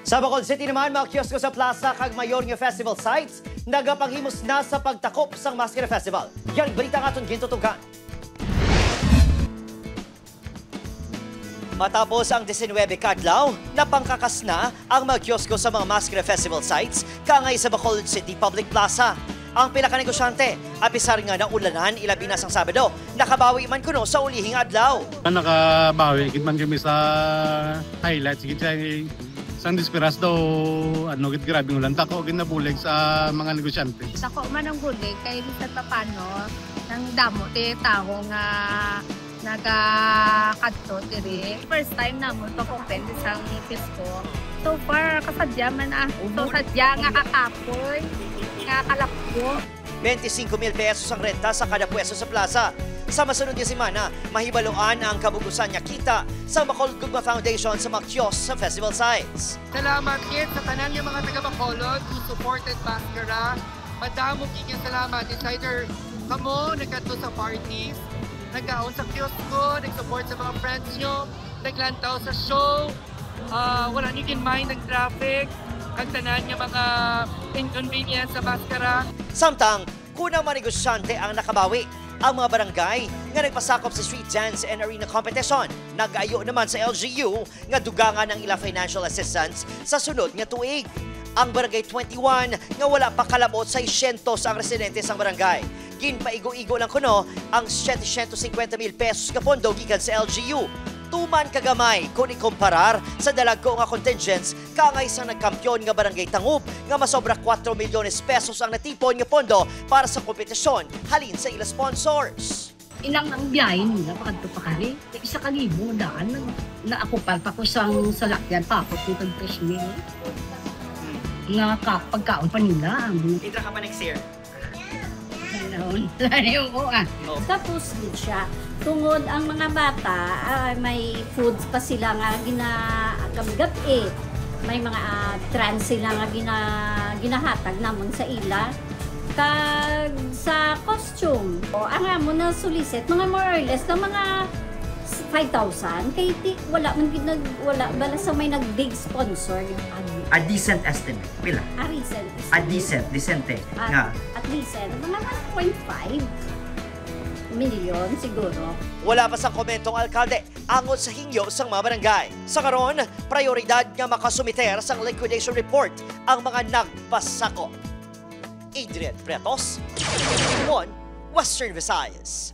Sa Bacolod City naman, mga kiosko sa plaza kag mayor nga festival sites, nagapanghimos na sa pagtakop sang Maskara Festival. Yan balita nga itong gintutugan. Matapos ang 19 kadlaw, napangkakas na ang mga kiosko sa mga Maskara Festival sites kangay sa Bacolod City Public Plaza. Ang pinakanegosyante, apisar nga na ulanan ilabi na sang Sabado, nakabawi man kuno sa ulihing adlaw. Nakabawi, man kami sa highlights, sang disperas daw, git grabe ng ulan. Tako, ginabulig sa mga negosyante. Tako man ang bulig, kaya sa tapano, ng damo, tao nga nagakadto tiri. First time na mo to open isang kisko. So far, kasadya man So sadya nga kakapoy, nga kalakbo. 25,000 pesos ang renta sa kada pwesto sa plaza. Sa masunod na semana, mahibaluan ang kabugusan niya kita sa Bacolod Gugma Foundation sa mga kiosk sa festival sites. Salamat kit sa tanan yung mga taga-Bacolod who supported Maskara. Madamo kikya salamat. It's either kamo, nagkato sa parties, nagkaon sa kiosko, nag-support sa mga friends nyo, naglantaw sa show, wala nyo kin mind ng traffic, ang tanan yung mga inconvenience sa Maskara. Samtang, kunang mga negosyante ang nakabawi. Ang mga barangay nga nagpasakop sa street dance and arena competition, nag-ayo naman sa LGU nga dugangan ng ilang financial assistance sa sunod nga tuig. Ang Barangay 21 nga wala pa kalabot sa 600 ang residente sa barangay. Ginpaigo-igo lang kuno ang 750,000 pesos nga pondo gikan sa LGU. Tuman kagamay kung ikomparar sa dalagko nga contingents kangay sa nagkampiyon nga Barangay Tangup nga masobra 4 milyones pesos ang natipon nga pondo para sa kompetisyon halin sa ila sponsors. Ilang ang biyahe nila pakadto pa kari. Isa ka libo daan na ako pa ko sang salakyan pa ako tutag 3 mil. Nga pagkaon pa nila. Itra ka pa next year? Tapos din siya. Tungod ang mga bata, may foods pa sila nga ginagabi-gabi. May mga trans sila nga ginahatag namon sa ila. Kag sa costume, ang amo na solicit, mga more or less na mga 5,000. Kaya wala bala sa may nag-big sponsor. A decent estimate, pila? A recent. A decente. Nga. At decent, mga 1.5 milyon siguro. Wala pa sang komentong alkalde angon sa hingyo sang mga barangay. Sa karon, prioridad nga makasumiter sang liquidation report ang mga nagpasako. Adrian Pretos, Western Visayas.